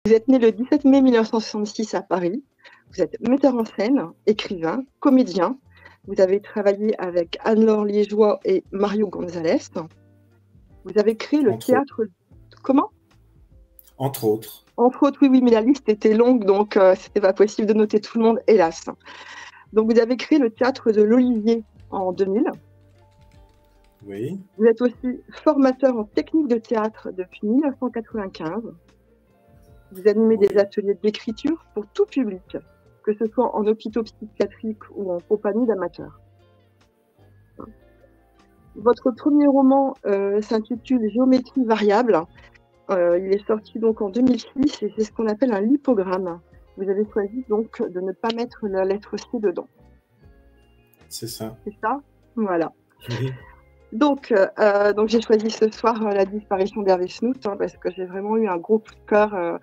Vous êtes né le 17 mai 1966 à Paris. Vous êtes metteur en scène, écrivain, comédien. Vous avez travaillé avec Anne-Laure Liégeois et Mario Gonzalez. Vous avez créé le Entre autres. théâtre... Comment? Entre autres. Entre autres, oui, mais la liste était longue, donc c'était pas possible de noter tout le monde, hélas. Donc vous avez créé le théâtre de l'Olivier en 2000. Oui. Vous êtes aussi formateur en technique de théâtre depuis 1995. Vous animez des ateliers d'écriture pour tout public, que ce soit en hôpitaux psychiatriques ou en compagnie d'amateurs. Votre premier roman s'intitule Géométrie variable. Il est sorti donc en 2006 et c'est ce qu'on appelle un lipogramme. Vous avez choisi donc de ne pas mettre la lettre C dedans. C'est ça. C'est ça? Voilà. Oui. Donc j'ai choisi ce soir La disparition d'Hervé Snout, parce que j'ai vraiment eu un gros coup de cœur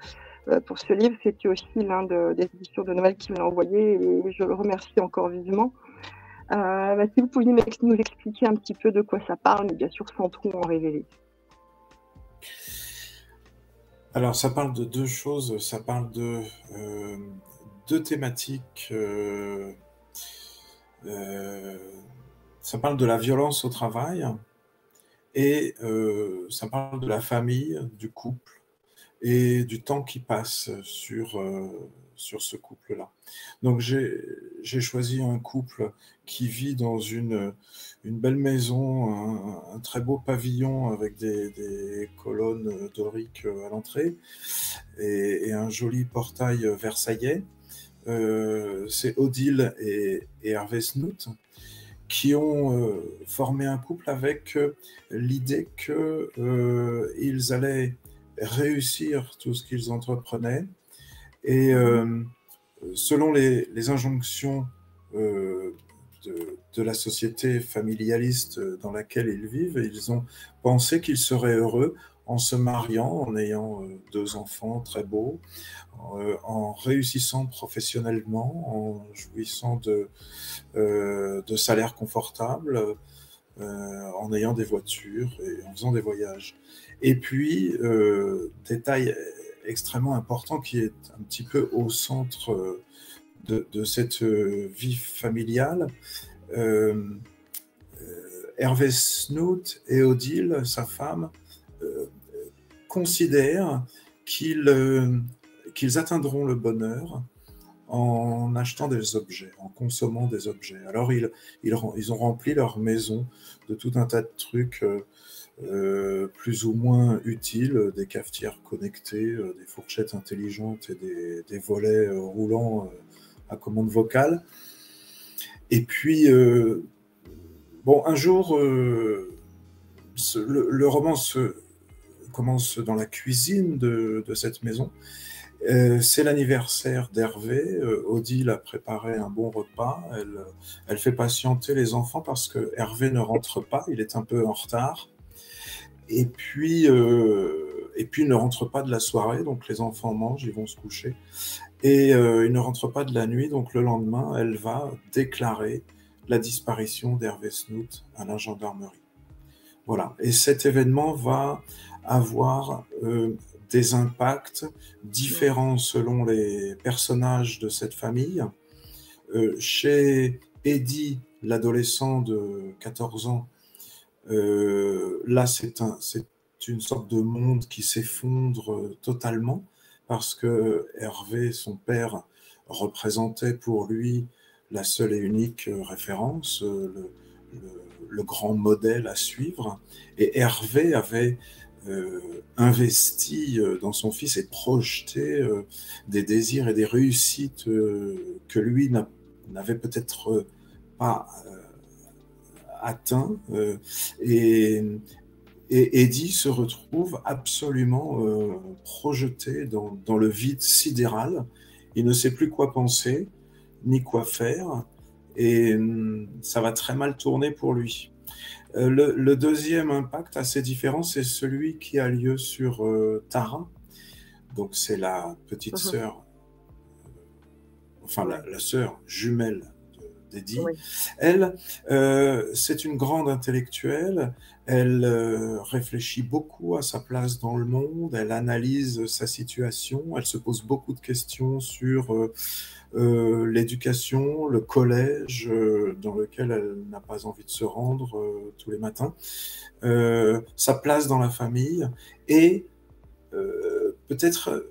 pour ce livre. C'était aussi l'un des éditions de Noël qui me l'a envoyé et je le remercie encore vivement. Si vous pouviez nous expliquer un petit peu de quoi ça parle, mais bien sûr sans trop en révéler. Alors, ça parle de deux choses. Ça parle de deux thématiques. Ça parle de la violence au travail et ça parle de la famille, du couple et du temps qui passe sur ce couple-là. Donc j'ai choisi un couple qui vit dans une belle maison, un très beau pavillon avec des colonnes doriques à l'entrée et un joli portail versaillais. C'est Odile et Hervé Snout qui ont formé un couple avec l'idée qu'ils allaient réussir tout ce qu'ils entreprenaient. Et selon les injonctions de la société familialiste dans laquelle ils vivent, ils ont pensé qu'ils seraient heureux en se mariant, en ayant deux enfants très beaux, en réussissant professionnellement, en jouissant de salaires confortables, en ayant des voitures et en faisant des voyages. Et puis, détail extrêmement important qui est un petit peu au centre de cette vie familiale, Hervé Snout et Odile, sa femme, considèrent qu'ils atteindront le bonheur en achetant des objets, en consommant des objets. Alors ils ont rempli leur maison de tout un tas de trucs plus ou moins utiles, des cafetières connectées, des fourchettes intelligentes et des volets roulants à commande vocale. Et puis, un jour, le roman commence dans la cuisine de cette maison. C'est l'anniversaire d'Hervé. Odile a préparé un bon repas. Elle fait patienter les enfants parce que Hervé ne rentre pas. Il est un peu en retard. Et puis il ne rentre pas de la soirée. Donc les enfants mangent, ils vont se coucher. Et il ne rentre pas de la nuit. Donc le lendemain, elle va déclarer la disparition d'Hervé Snout à la gendarmerie. Voilà. Et cet événement va avoir des impacts différents selon les personnages de cette famille. Chez Eddie, l'adolescent de 14 ans, là c'est une sorte de monde qui s'effondre totalement parce que Hervé, son père, représentait pour lui la seule et unique référence, le grand modèle à suivre. Et Hervé avait investi dans son fils et projeté des désirs et des réussites que lui n'avait peut-être pas atteint. Et Eddie se retrouve absolument projeté dans le vide sidéral. Il ne sait plus quoi penser, ni quoi faire, et ça va très mal tourner pour lui. Le deuxième impact assez différent, c'est celui qui a lieu sur Tara. Donc c'est la petite sœur, enfin la sœur jumelle d'Eddie. Oui. Elle, c'est une grande intellectuelle. Elle réfléchit beaucoup à sa place dans le monde. Elle analyse sa situation. Elle se pose beaucoup de questions sur l'éducation, le collège dans lequel elle n'a pas envie de se rendre tous les matins, sa place dans la famille et peut-être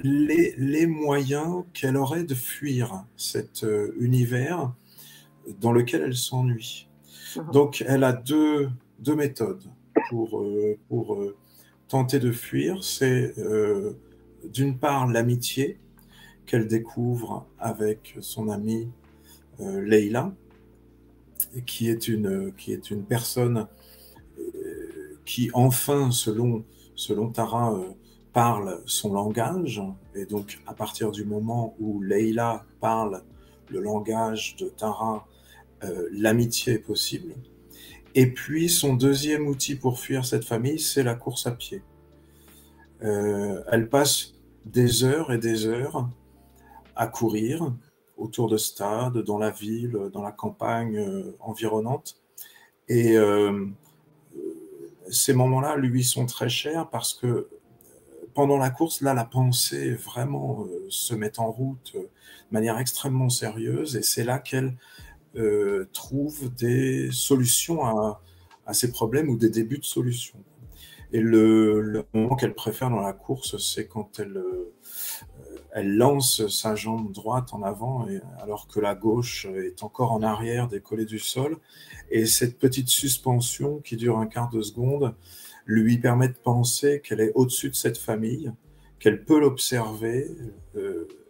les moyens qu'elle aurait de fuir cet univers dans lequel elle s'ennuie. Donc elle a deux méthodes pour tenter de fuir. C'est d'une part l'amitié qu'elle découvre avec son amie Leila, qui est une personne qui enfin, selon Tara, parle son langage, et donc à partir du moment où Leila parle le langage de Tara, l'amitié est possible. Et puis son deuxième outil pour fuir cette famille, c'est la course à pied. Elle passe des heures et des heures à courir autour de stades, dans la ville, dans la campagne environnante. Et ces moments-là lui sont très chers parce que pendant la course, là, la pensée vraiment se met en route de manière extrêmement sérieuse, et c'est là qu'elle trouve des solutions à ses problèmes ou des débuts de solutions. Et le moment qu'elle préfère dans la course, c'est quand elle lance sa jambe droite en avant, alors que la gauche est encore en arrière, décollée du sol. Et cette petite suspension qui dure un quart de seconde lui permet de penser qu'elle est au-dessus de cette famille, qu'elle peut l'observer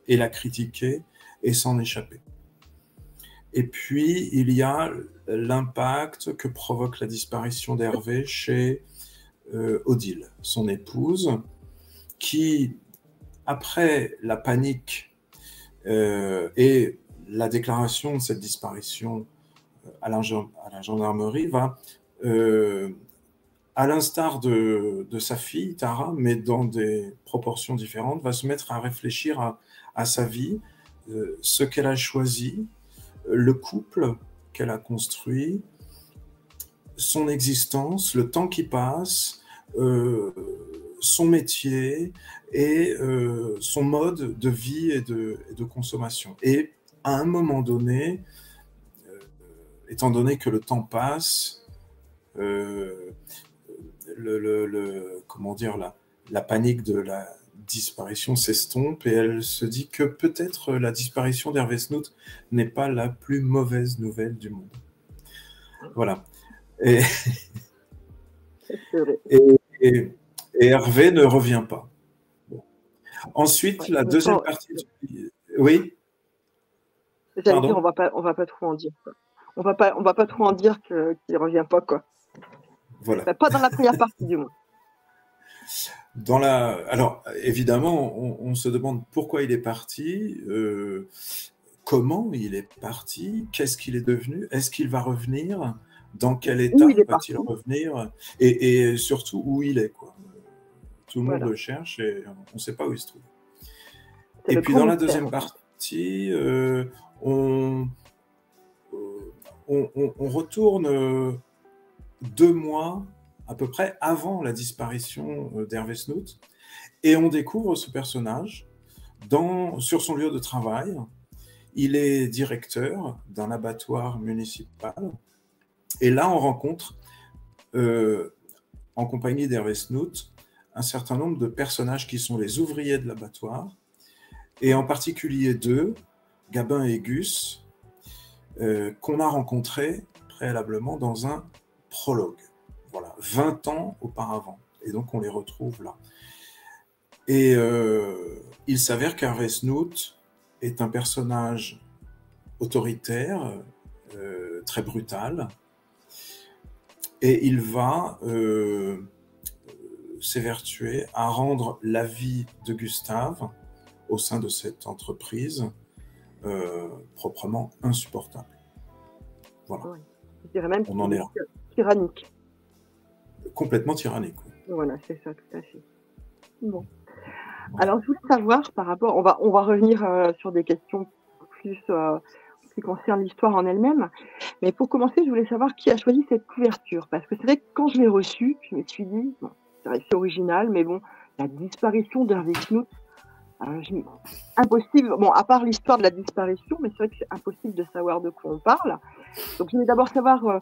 et la critiquer et s'en échapper. Et puis, il y a l'impact que provoque la disparition d'Hervé chez Odile, son épouse, qui, après la panique et la déclaration de cette disparition à la gendarmerie, va, à l'instar de sa fille, Tara, mais dans des proportions différentes, va se mettre à réfléchir à sa vie, ce qu'elle a choisi, le couple qu'elle a construit, son existence, le temps qui passe, son métier et son mode de vie et de consommation. Et à un moment donné, étant donné que le temps passe, comment dire, la panique de la disparition s'estompe, et elle se dit que peut-être la disparition d'Hervé Snout n'est pas la plus mauvaise nouvelle du monde. Voilà. Et Hervé ne revient pas. Bon. Ensuite, la deuxième partie du... Oui. J'allais dire, on va pas trop en dire. Quoi. On va pas trop en dire qu'il revient pas, quoi. Voilà. Pas dans la première partie, du moins. Alors, évidemment, on se demande pourquoi il est parti, comment il est parti, qu'est-ce qu'il est devenu, est-ce qu'il va revenir, dans quel état va-t-il revenir, et surtout où il est, quoi. Tout le monde le cherche et on ne sait pas où il se trouve. Et puis dans la deuxième partie, on retourne 2 mois à peu près avant la disparition d'Hervé Snout, et on découvre ce personnage sur son lieu de travail. Il est directeur d'un abattoir municipal, et là on rencontre, en compagnie d'Hervé Snout, un certain nombre de personnages qui sont les ouvriers de l'abattoir, et en particulier 2, Gabin et Gus, qu'on a rencontrés préalablement dans un prologue. Voilà, 20 ans auparavant. Et donc, on les retrouve là. Et il s'avère qu'Hervé Snout est un personnage autoritaire, très brutal, et il va s'évertuer à rendre la vie de Gustave, au sein de cette entreprise, proprement insupportable. Voilà. Ouais. Je dirais même on en est là. Tyrannique. Complètement tyrannique. Oui. Voilà, c'est ça, tout à fait. Bon. Alors, je voulais savoir par rapport, on va revenir sur des questions plus qui concerne l'histoire en elle-même. Mais pour commencer, je voulais savoir qui a choisi cette couverture. Parce que c'est vrai que quand je l'ai reçue, je me suis dit, bon, c'est vrai que c'est original, mais bon, la disparition d'Hervé Snout, impossible, bon, à part l'histoire de la disparition, mais c'est vrai que c'est impossible de savoir de quoi on parle. Donc je voulais d'abord savoir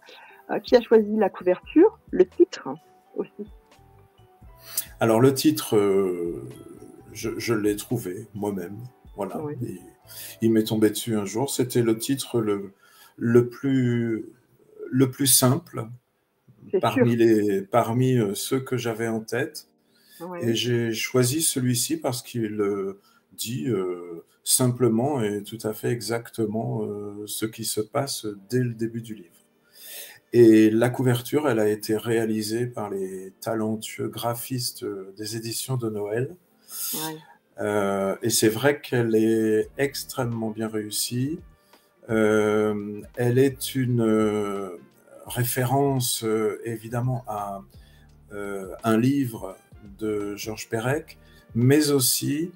qui a choisi la couverture, le titre aussi. Alors le titre, je l'ai trouvé moi-même, voilà. Oui. Il m'est tombé dessus un jour. C'était le titre le plus simple parmi ceux que j'avais en tête. Oui. Et j'ai choisi celui-ci parce qu'il dit simplement et tout à fait exactement ce qui se passe dès le début du livre. Et la couverture, elle a été réalisée par les talentueux graphistes des éditions de Noël. Oui. Et c'est vrai qu'elle est extrêmement bien réussie. Elle est une référence évidemment à un livre de Georges Perec, mais aussi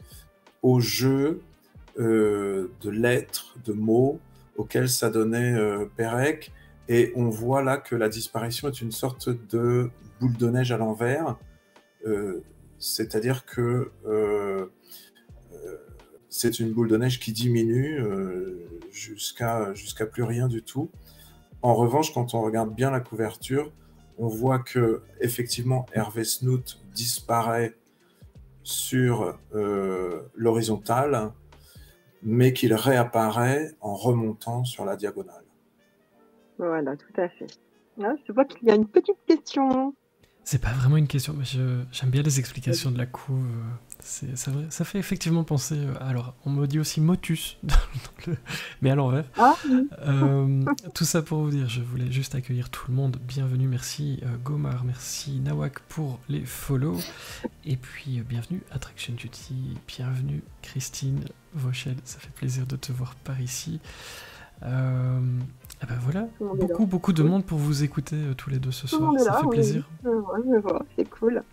au jeu de lettres, de mots auxquels s'adonnait Perec. Et on voit là que la disparition est une sorte de boule de neige à l'envers, c'est-à-dire que c'est une boule de neige qui diminue jusqu'à plus rien du tout. En revanche, quand on regarde bien la couverture, on voit que effectivement Hervé Snout disparaît sur l'horizontale, mais qu'il réapparaît en remontant sur la diagonale. Voilà, tout à fait. Ah, je vois qu'il y a une petite question. C'est pas vraiment une question, mais j'aime bien les explications de la couve. Vrai, ça fait effectivement penser. Alors, on me dit aussi motus, mais à l'envers. Ah, oui. Tout ça pour vous dire, je voulais juste accueillir tout le monde. Bienvenue, merci Gomar, merci Nawak pour les follow. Et puis, bienvenue Attraction Duty, bienvenue Christine Vauchel, ça fait plaisir de te voir par ici. Ben voilà, beaucoup de monde pour vous écouter tous les deux ce soir, ça fait plaisir. Oui, je vois, c'est cool.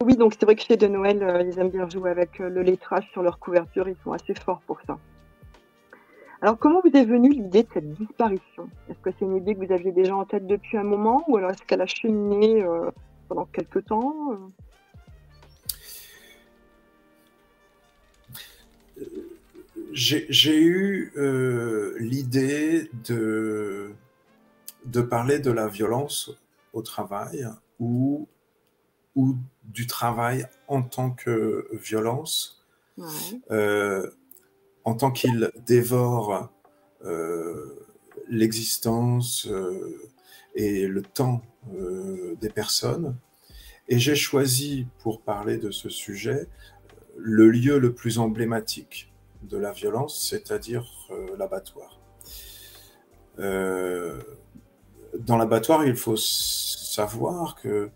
Oui, donc c'est vrai que chez De Noël, ils aiment bien jouer avec le lettrage sur leur couverture, ils sont assez forts pour ça. Alors, comment vous est venue l'idée de cette disparition? Est-ce que c'est une idée que vous aviez déjà en tête depuis un moment, ou alors est-ce qu'elle a cheminé pendant quelques temps J'ai eu l'idée de parler de la violence au travail ou du travail en tant que violence, en tant qu'il dévore l'existence et le temps des personnes. Et j'ai choisi, pour parler de ce sujet, le lieu le plus emblématique de la violence, c'est-à-dire l'abattoir. Dans l'abattoir, il faut savoir que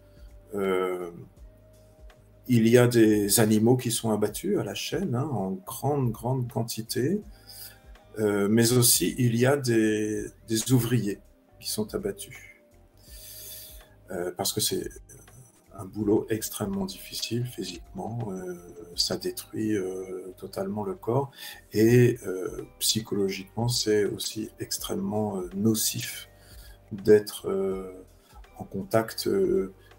il y a des animaux qui sont abattus à la chaîne en grande quantité, mais aussi il y a des ouvriers qui sont abattus. Parce que c'est un boulot extrêmement difficile physiquement, ça détruit totalement le corps, et psychologiquement c'est aussi extrêmement nocif d'être en contact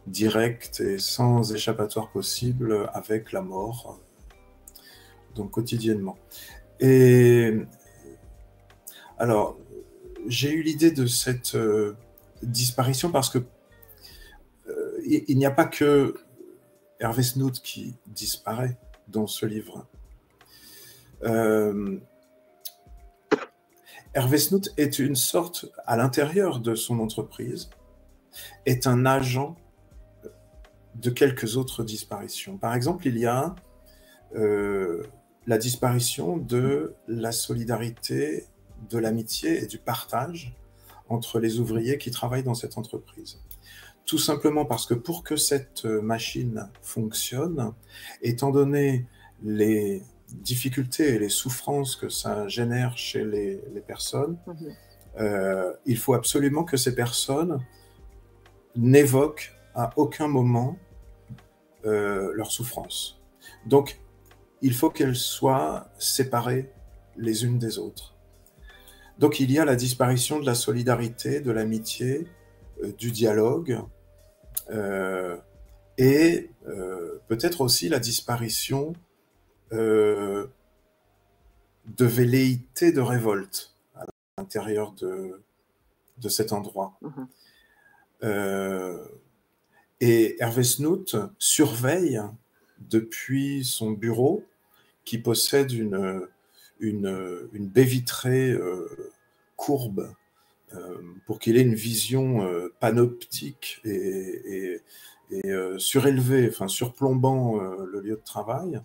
direct et sans échappatoire possible avec la mort, donc quotidiennement. Et alors, j'ai eu l'idée de cette disparition parce que il n'y a pas que Hervé Snout qui disparaît dans ce livre. Hervé Snout est une sorte, à l'intérieur de son entreprise, est un agent de quelques autres disparitions. Par exemple, il y a la disparition de la solidarité, de l'amitié et du partage entre les ouvriers qui travaillent dans cette entreprise. Tout simplement parce que pour que cette machine fonctionne, étant donné les difficultés et les souffrances que ça génère chez les personnes, il faut absolument que ces personnes n'évoquent à aucun moment leur souffrance. Donc, il faut qu'elles soient séparées les unes des autres. Donc il y a la disparition de la solidarité, de l'amitié, du dialogue, et peut-être aussi la disparition de velléité de révolte à l'intérieur de cet endroit. Et Hervé Snout surveille depuis son bureau, qui possède une baie vitrée courbe, pour qu'il ait une vision panoptique et surélevée, enfin surplombant le lieu de travail.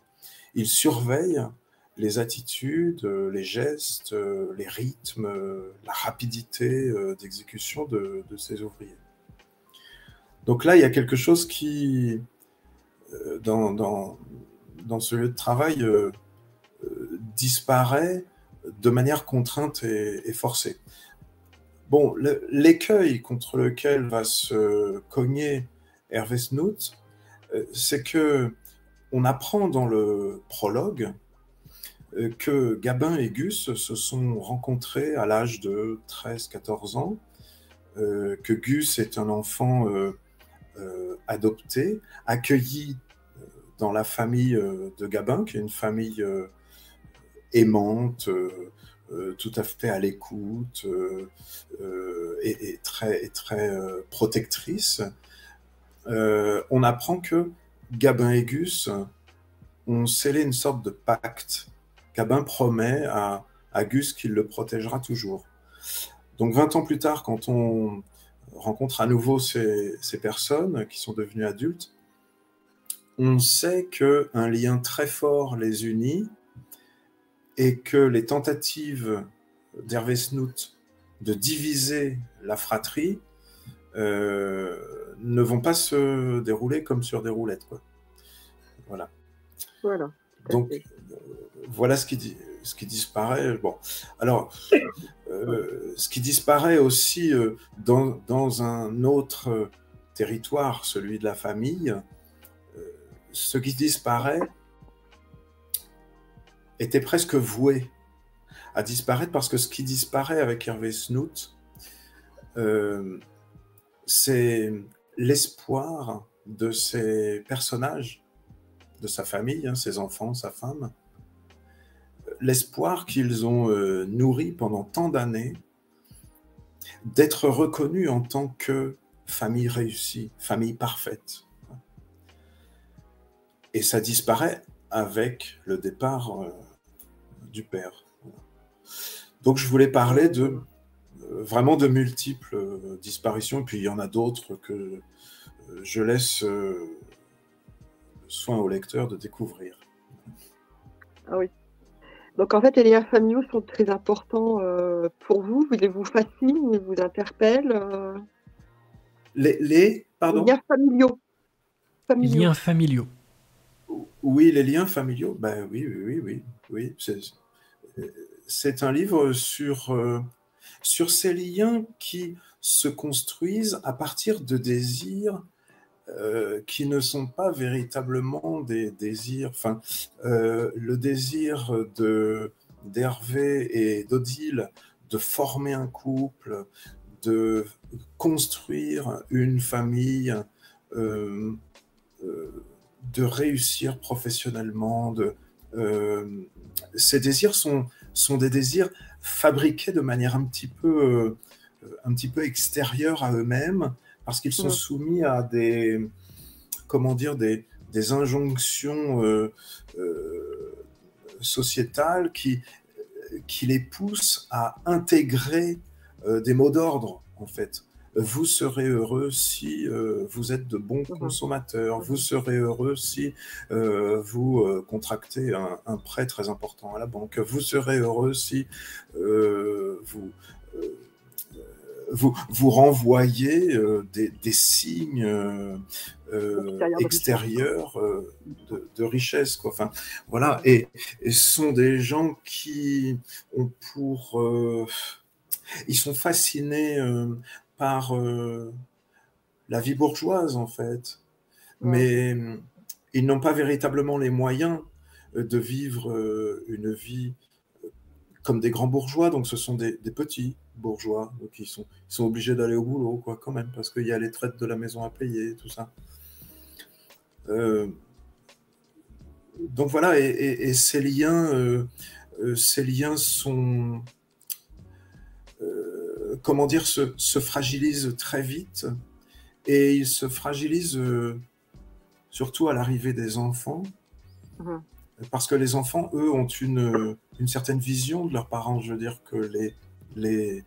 Il surveille les attitudes, les gestes, les rythmes, la rapidité d'exécution de ses ouvriers. Donc là, il y a quelque chose qui, dans ce lieu de travail, disparaît de manière contrainte et forcée. Bon, l'écueil contre lequel va se cogner Hervé Snout, c'est que on apprend dans le prologue que Gabin et Gus se sont rencontrés à l'âge de 13-14 ans, que Gus est un enfant adopté, accueilli dans la famille de Gabin, qui est une famille aimante, tout à fait à l'écoute et très protectrice. On apprend que Gabin et Gus ont scellé une sorte de pacte. Gabin promet à Gus qu'il le protégera toujours. Donc 20 ans plus tard, quand on rencontre à nouveau ces personnes qui sont devenues adultes, on sait qu'un lien très fort les unit et que les tentatives d'Hervé Snout de diviser la fratrie ne vont pas se dérouler comme sur des roulettes, quoi. Voilà. Voilà. Donc, voilà ce qui disparaît. Bon, alors, ce qui disparaît aussi dans un autre territoire, celui de la famille, ce qui disparaît était presque voué à disparaître, parce que ce qui disparaît avec Hervé Snout, c'est l'espoir de ces personnages, de sa famille, hein, ses enfants, sa femme, l'espoir qu'ils ont nourri pendant tant d'années d'être reconnus en tant que famille réussie, famille parfaite. Et ça disparaît avec le départ du père. Donc je voulais parler vraiment de multiples disparitions, et puis il y en a d'autres que je laisse soin au lecteur de découvrir. Ah oui. Donc en fait, les liens familiaux sont très importants pour vous. Ils vous fascinent, ils vous interpellent. Pardon ? Les liens familiaux. Liens familiaux. Oui, les liens familiaux. Ben oui. C'est un livre sur ces liens qui se construisent à partir de désirs qui ne sont pas véritablement des désirs. Enfin, le désir d'Hervé et d'Odile de former un couple, de construire une famille, de réussir professionnellement. Ces désirs sont des désirs fabriqués de manière un petit peu extérieure à eux-mêmes, parce qu'ils sont soumis à des injonctions sociétales qui les poussent à intégrer des mots d'ordre, en fait. Vous serez heureux si vous êtes de bons consommateurs. Vous serez heureux si vous contractez un prêt très important à la banque. Vous serez heureux si vous renvoyez des signes extérieurs de richesse, quoi. Enfin, voilà. Et ce sont des gens qui ont ils sont fascinés par la vie bourgeoise, en fait. Mais ils n'ont pas véritablement les moyens de vivre une vie comme des grands bourgeois, donc ce sont des petits bourgeois, donc ils sont obligés d'aller au boulot, quoi, quand même, parce qu'il y a les traites de la maison à payer, tout ça. Donc voilà, et ces liens sont, comment dire, se fragilisent très vite, et ils se fragilisent surtout à l'arrivée des enfants, parce que les enfants, eux, ont une certaine vision de leurs parents. Je veux dire que les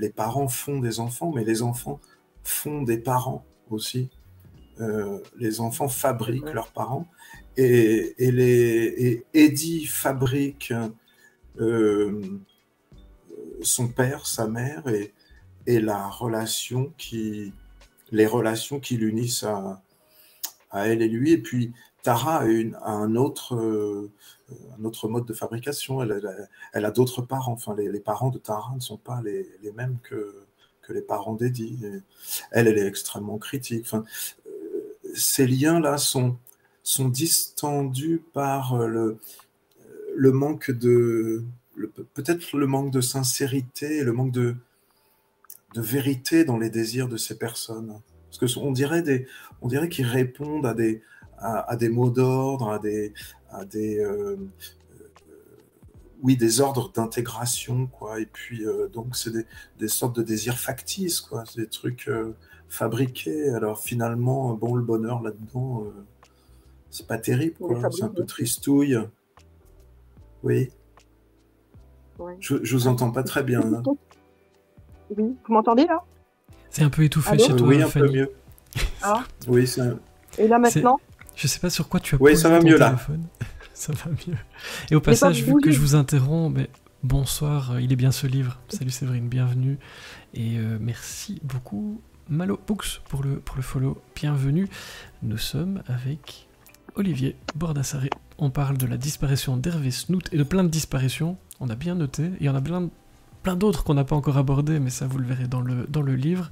parents font des enfants, mais les enfants font des parents aussi. Les enfants fabriquent leurs parents, et Eddie fabrique son père, sa mère, et les relations qui l'unissent à elle et lui. Et puis Tara a un autre mode de fabrication. Elle a d'autres parents. Enfin, les parents de Tara ne sont pas les mêmes que les parents d'Eddie. Elle est extrêmement critique. Enfin, ces liens-là sont distendus par le manque peut-être le manque de sincérité, le manque de vérité dans les désirs de ces personnes. Parce qu'on dirait qu'ils répondent à des mots d'ordre, à des ordres d'intégration, quoi. Et puis, donc, c'est des sortes de désirs factices, quoi. C'est des trucs fabriqués. Alors, finalement, bon, le bonheur là-dedans, c'est pas terrible, quoi. C'est un peu tristouille. Oui. Je vous entends pas très bien, là. Oui, vous m'entendez, là? C'est un peu étouffé chez toi, oui, un Fanny. peu mieux. Ah. Oui, Et là, maintenant? Je sais pas sur quoi tu as posé ton ça va mieux, téléphone. Ça va mieux. Et au passage, vu que je vous interromps, bonsoir, il est bien ce livre. Salut Séverine, bienvenue. Et merci beaucoup, Malo Books, pour le follow. Bienvenue. Nous sommes avec Olivier Bordassaré. On parle de la disparition d'Hervé Snout et de plein de disparitions. On a bien noté. Et il y en a plein d'autres qu'on n'a pas encore abordées, mais ça, vous le verrez dans le livre,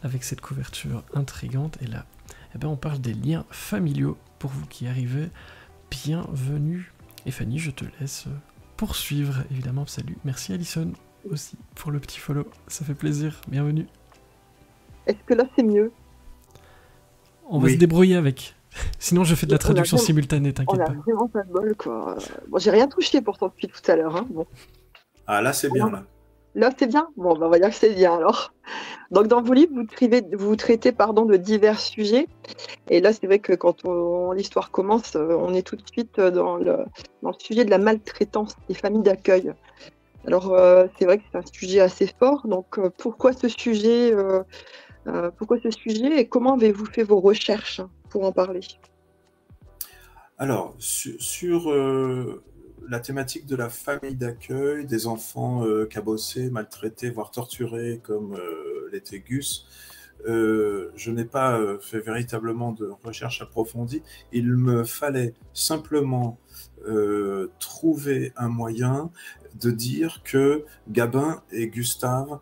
avec cette couverture intrigante. Et là, on parle des liens familiaux. Pour vous qui arrivez, bienvenue. Et Fanny, je te laisse poursuivre, évidemment. Salut. Merci Alison aussi pour le petit follow. Ça fait plaisir. Bienvenue. Est-ce que là, c'est mieux? On va se débrouiller avec. Sinon, je fais de la traduction simultanée, t'inquiète pas. On a vraiment pas de bol, quoi. Bon, j'ai rien touché pourtant depuis tout à l'heure. Hein. Bon. Ah, là, c'est bien, là. Là, c'est bien? Bon, on va dire que c'est bien, alors. Donc, dans vos livres, vous traitez de divers sujets. Et là, c'est vrai que quand l'histoire commence, on est tout de suite dans le sujet de la maltraitance des familles d'accueil. Alors, c'est vrai que c'est un sujet assez fort. Donc, pourquoi ce sujet et comment avez-vous fait vos recherches pour en parler? Alors, sur la thématique de la famille d'accueil, des enfants cabossés, maltraités, voire torturés, comme l'était Gus, je n'ai pas fait véritablement de recherche approfondie. Il me fallait simplement trouver un moyen de dire que Gabin et Gustave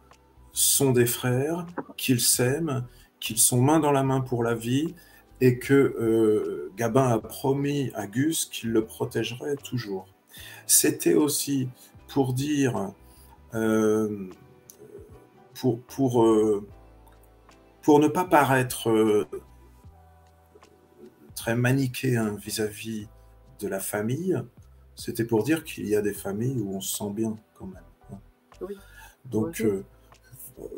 sont des frères, qu'ils s'aiment, qu'ils sont main dans la main pour la vie, et que Gabin a promis à Gus qu'il le protégerait toujours. C'était aussi pour dire, pour ne pas paraître très manichéen vis-à-vis de la famille, c'était pour dire qu'il y a des familles où on se sent bien quand même. Oui. Donc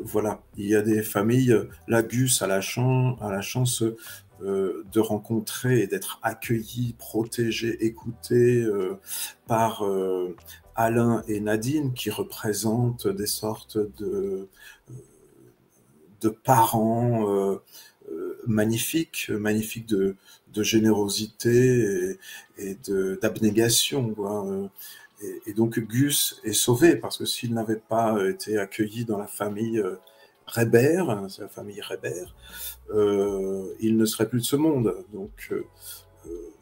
voilà, il y a des familles, la Gus a la chance de rencontrer et d'être accueilli, protégé, écouté par Alain et Nadine, qui représentent des sortes de parents magnifiques de générosité et d'abnégation, quoi. Et donc Gus est sauvé, parce que s'il n'avait pas été accueilli dans la famille Rébert, c'est la famille Rébert, il ne serait plus de ce monde. Donc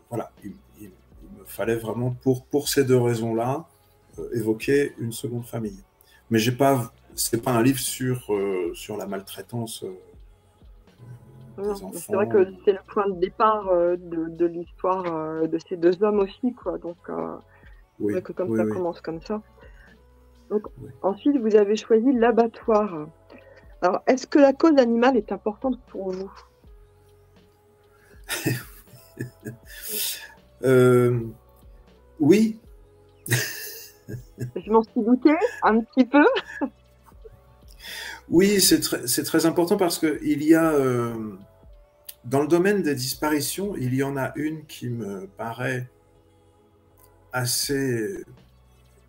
voilà, il me fallait vraiment, pour ces deux raisons-là, évoquer une seconde famille. Mais c'est pas un livre sur la maltraitance des enfants. C'est vrai que c'est le point de départ de l'histoire de ces deux hommes aussi, quoi. Donc, c'est vrai que ça commence comme ça. Donc, Oui. ensuite, vous avez choisi l'abattoir. Alors, est-ce que la cause animale est importante pour vous? Oui. Je m'en suis doutée un petit peu. Oui, c'est très important parce que il y a, dans le domaine des disparitions, il y en a une qui me paraît assez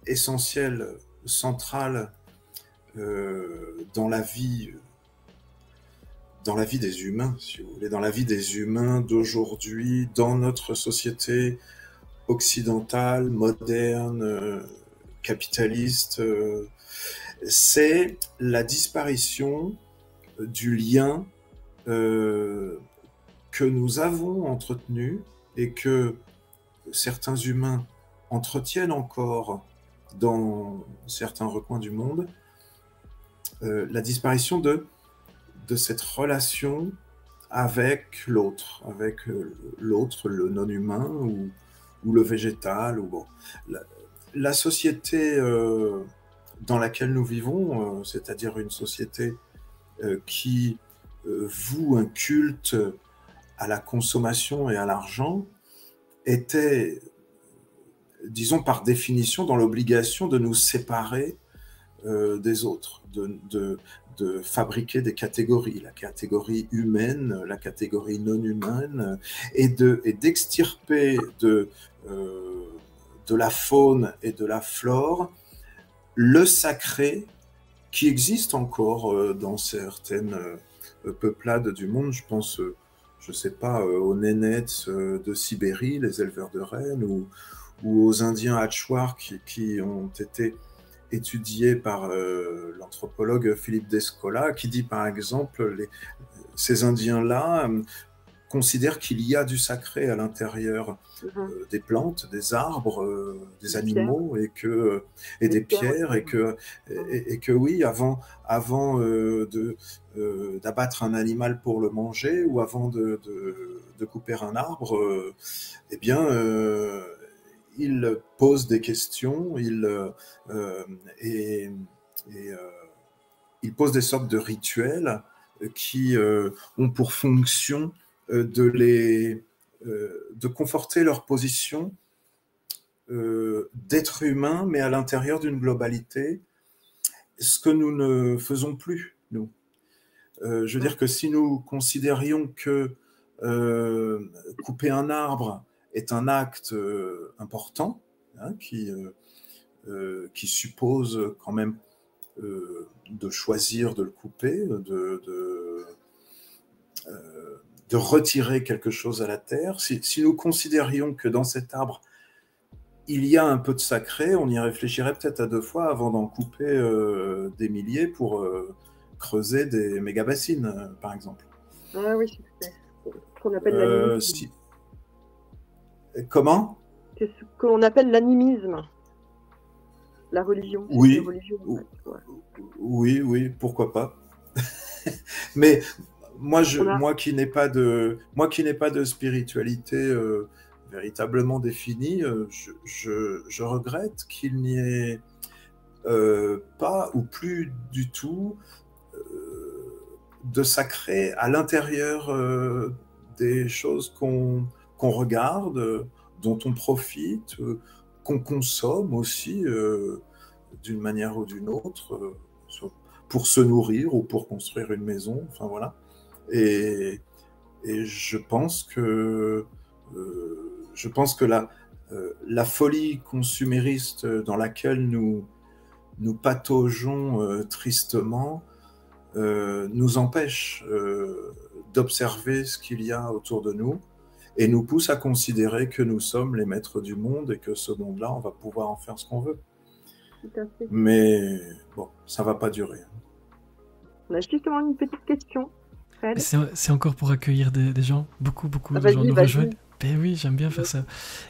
essentielle, centrale dans la vie des humains, si vous voulez, dans la vie des humains d'aujourd'hui, dans notre société occidentale, moderne, capitaliste, c'est la disparition du lien que nous avons entretenu et que certains humains entretiennent encore dans certains recoins du monde, la disparition de cette relation avec l'autre, le non-humain ou le végétal. Ou bon. La société dans laquelle nous vivons, c'est-à-dire une société qui voue un culte à la consommation et à l'argent, était, disons par définition, dans l'obligation de nous séparer des autres, de fabriquer des catégories, la catégorie humaine, la catégorie non humaine, et d'extirper de la faune et de la flore le sacré qui existe encore dans certaines peuplades du monde. Je pense, je sais pas, aux Nénètes de Sibérie, les éleveurs de rennes, ou aux Indiens Achuar qui ont été étudiés par l'anthropologue Philippe Descola, qui dit par exemple, ces Indiens-là considèrent qu'il y a du sacré à l'intérieur des plantes, des arbres, des animaux, et des pierres, et que oui, avant d'abattre un animal pour le manger, ou avant de couper un arbre, eh bien, il pose des questions, il pose des sortes de rituels qui ont pour fonction de conforter leur position d'être humain, mais à l'intérieur d'une globalité, ce que nous ne faisons plus, nous. Je veux dire que si nous considérions que couper un arbre est un acte important, hein, qui suppose quand même de choisir de le couper, de retirer quelque chose à la terre. Si nous considérions que dans cet arbre, il y a un peu de sacré, on y réfléchirait peut-être à 2 fois avant d'en couper des milliers pour creuser des méga-bassines, par exemple. Ah oui, c'est ce qu'on appelle l'animisme. Comment ? C'est ce que l'on appelle l'animisme. La religion. Oui. La religion, en fait. Ouais. Oui, pourquoi pas. Mais moi qui n'ai pas de spiritualité véritablement définie, je regrette qu'il n'y ait pas ou plus du tout de sacré à l'intérieur des choses qu'on regarde, dont on profite, qu'on consomme aussi d'une manière ou d'une autre, pour se nourrir ou pour construire une maison, enfin voilà. Et je pense que la folie consumériste dans laquelle nous pataugeons tristement nous empêche d'observer ce qu'il y a autour de nous et nous pousse à considérer que nous sommes les maîtres du monde et que ce monde-là, on va pouvoir en faire ce qu'on veut. Tout à fait. Mais bon, ça va pas durer. On a justement une petite question. C'est encore pour accueillir des gens. Beaucoup de gens nous rejoignent. Ben oui, j'aime bien faire ça.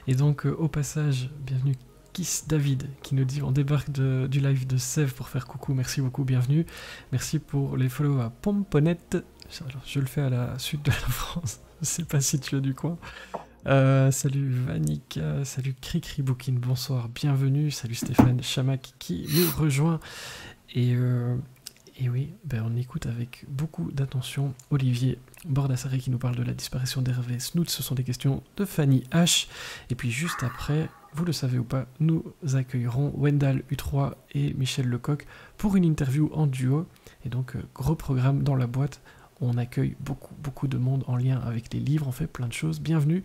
Et donc, au passage, bienvenue Kiss David, qui nous dit on débarque du live de Sèvres pour faire coucou. Merci beaucoup, bienvenue. Merci pour les follow à Pomponette. Alors, je le fais à la suite de la France. Je sais pas si tu es du coin. Salut Vanik, salut Cricri Bookin, bonsoir, bienvenue. Salut Stéphane Chamac qui nous rejoint. Et oui, on écoute avec beaucoup d'attention Olivier Bordassaré qui nous parle de la disparition d'Hervé Snout. Ce sont des questions de Fanny H. Et puis juste après, vous le savez ou pas, nous accueillerons Wendell U3 et Michel Lecoq pour une interview en duo. Et donc, gros programme dans la boîte. On accueille beaucoup de monde en lien avec les livres. On fait plein de choses. Bienvenue.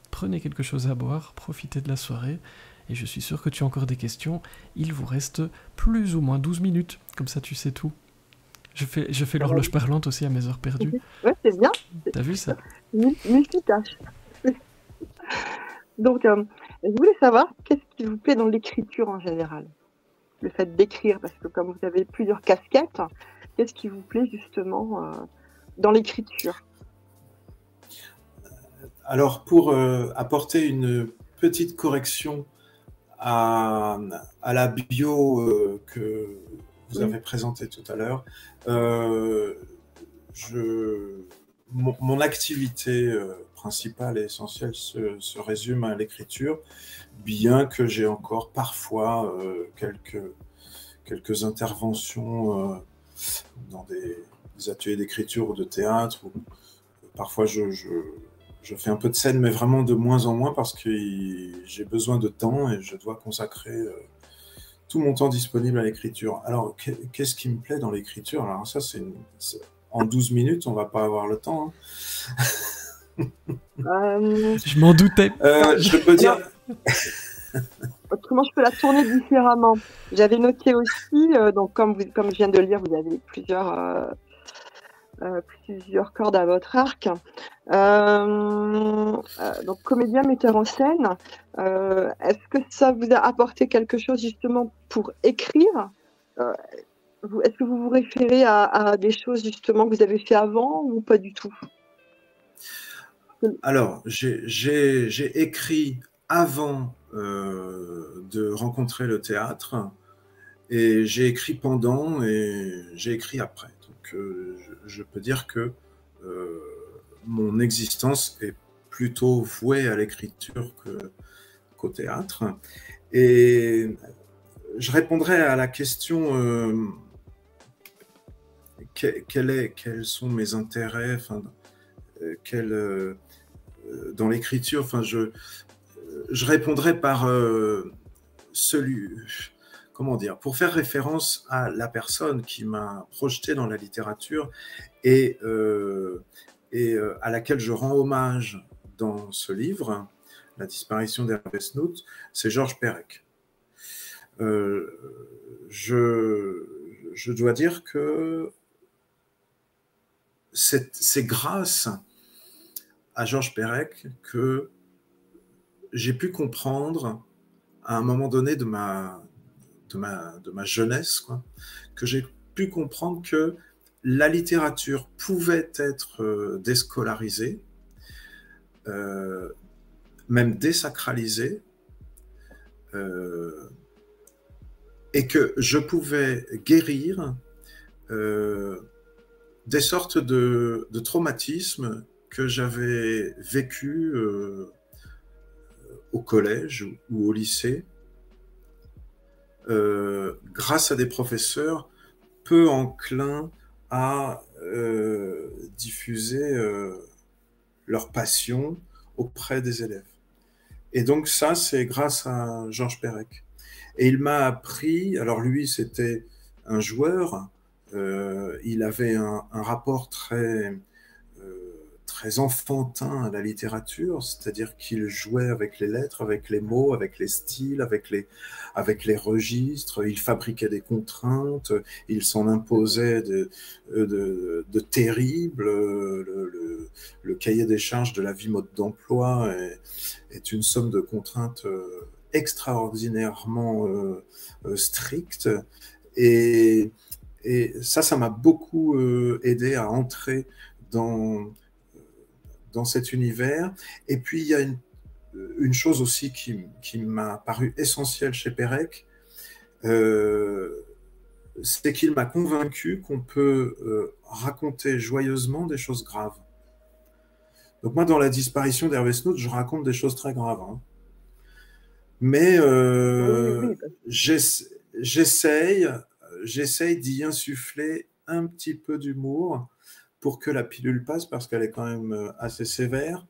Prenez quelque chose à boire, profitez de la soirée. Et je suis sûr que tu as encore des questions. Il vous reste plus ou moins 12 minutes. Comme ça, tu sais tout. Je fais l'horloge parlante aussi à mes heures perdues. Ouais, c'est bien. T'as vu ça? Multitâche. Donc, je voulais savoir, qu'est-ce qui vous plaît dans l'écriture en général? Le fait d'écrire, parce que comme vous avez plusieurs casquettes, qu'est-ce qui vous plaît justement dans l'écriture? Alors, pour apporter une petite correction à la bio que vous avez présentée tout à l'heure, mon activité principale et essentielle se résume à l'écriture, bien que j'ai encore parfois quelques interventions dans des ateliers d'écriture ou de théâtre. Où parfois je fais un peu de scène, mais vraiment de moins en moins parce que j'ai besoin de temps et je dois consacrer tout mon temps disponible à l'écriture. Alors, qu'est-ce qui me plaît dans l'écriture? Alors ça, en 12 minutes, on va pas avoir le temps. Hein. Je m'en doutais. Je peux dire... Autrement, je peux la tourner différemment. J'avais noté aussi, donc comme je viens de le lire, vous avez plusieurs cordes à votre arc. Donc comédien, metteur en scène, est-ce que ça vous a apporté quelque chose justement pour écrire? Est-ce que vous vous référez à des choses justement que vous avez fait avant ou pas du tout? Alors, j'ai écrit avant de rencontrer le théâtre, et j'ai écrit pendant et j'ai écrit après. Donc, je peux dire que mon existence est plutôt vouée à l'écriture qu'au théâtre. Et je répondrai à la question quels sont mes intérêts, dans l'écriture. Enfin, je répondrai par comment dire, pour faire référence à la personne qui m'a projeté dans la littérature et à laquelle je rends hommage dans ce livre, La disparition d'Hervé Snout, c'est Georges Perec. Je dois dire que c'est grâce à Georges Perec que j'ai pu comprendre à un moment donné de ma jeunesse, que j'ai pu comprendre que la littérature pouvait être déscolarisée, même désacralisée, et que je pouvais guérir des sortes de traumatismes que j'avais vécus au collège ou au lycée, grâce à des professeurs peu enclins à diffuser leur passion auprès des élèves. Et donc ça, c'est grâce à Georges Perec. Et il m'a appris, alors lui, c'était un joueur, il avait un rapport très enfantin à la littérature, c'est-à-dire qu'il jouait avec les lettres, avec les mots, avec les styles, avec les registres, il fabriquait des contraintes, il s'en imposait de terribles. Le cahier des charges de la vie mode d'emploi est une somme de contraintes extraordinairement strictes, et ça m'a beaucoup aidé à entrer dans cet univers. Et puis, il y a une chose aussi qui m'a paru essentielle chez Perec, c'est qu'il m'a convaincu qu'on peut raconter joyeusement des choses graves. Donc moi, dans la disparition d'Hervé Snout, je raconte des choses très graves. Hein. Mais j'essaye d'y insuffler un petit peu d'humour pour que la pilule passe, parce qu'elle est quand même assez sévère.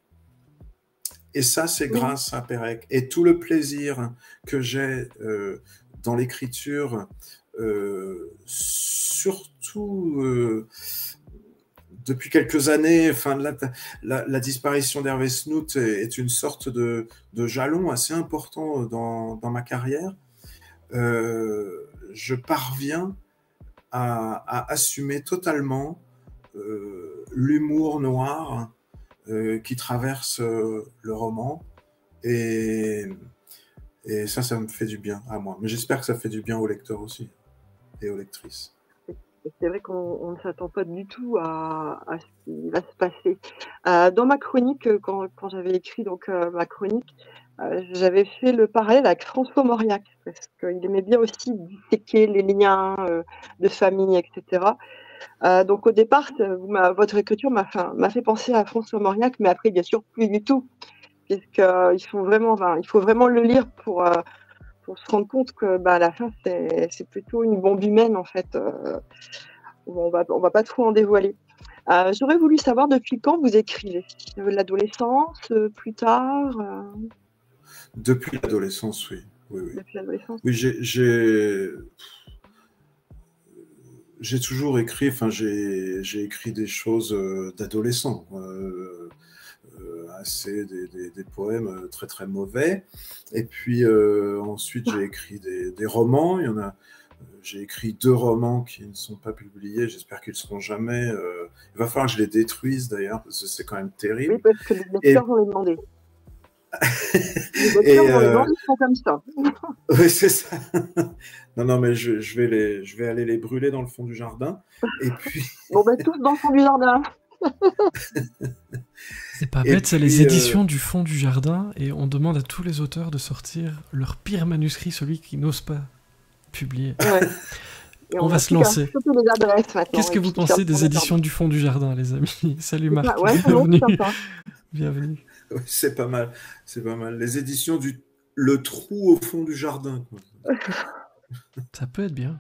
Et ça, c'est grâce à Pérec. Et tout le plaisir que j'ai dans l'écriture, surtout depuis quelques années, enfin, la disparition d'Hervé Snout est une sorte de jalon assez important dans ma carrière. Je parviens à assumer totalement l'humour noir qui traverse le roman. Et ça me fait du bien à moi. Mais j'espère que ça fait du bien aux lecteurs aussi et aux lectrices. C'est vrai qu'on ne s'attend pas du tout à ce qui va se passer. Dans ma chronique, quand j'avais écrit donc, ma chronique, j'avais fait le parallèle avec François Mauriac, parce qu'il aimait bien aussi disséquer les liens de famille, etc. Donc au départ, votre écriture m'a fait penser à François Mauriac, mais après, bien sûr, plus du tout, puisqu'il faut vraiment le lire pour se rendre compte que à la fin, c'est plutôt une bombe humaine, en fait. On va pas trop en dévoiler. J'aurais voulu savoir depuis quand vous écrivez. L'adolescence, plus tard Depuis l'adolescence, oui. Depuis l'adolescence. Oui, j'ai toujours écrit, enfin j'ai écrit des choses d'adolescent, des poèmes très très mauvais. Et puis ensuite j'ai écrit des romans. J'ai écrit 2 romans qui ne sont pas publiés. J'espère qu'ils ne seront jamais. Il va falloir que je les détruise d'ailleurs, parce que c'est quand même terrible. Oui, parce que les lecteurs vont les demander. Les lecteurs vont les demander, ils sont comme ça. Oui, c'est ça. Non, mais je vais aller les brûler dans le fond du jardin. Et puis. Bon, tous dans le fond du jardin. C'est pas bête, c'est les éditions du fond du jardin, et on demande à tous les auteurs de sortir leur pire manuscrit, celui qu'ils n'osent pas publier. Ouais. On va se lancer. Qu'est-ce que vous pensez des éditions du fond du jardin, les amis? Salut Marc, bienvenue. Bienvenue. Ouais, c'est pas mal, c'est pas mal. Les éditions Le trou au fond du jardin. Quoi. Ça peut être bien.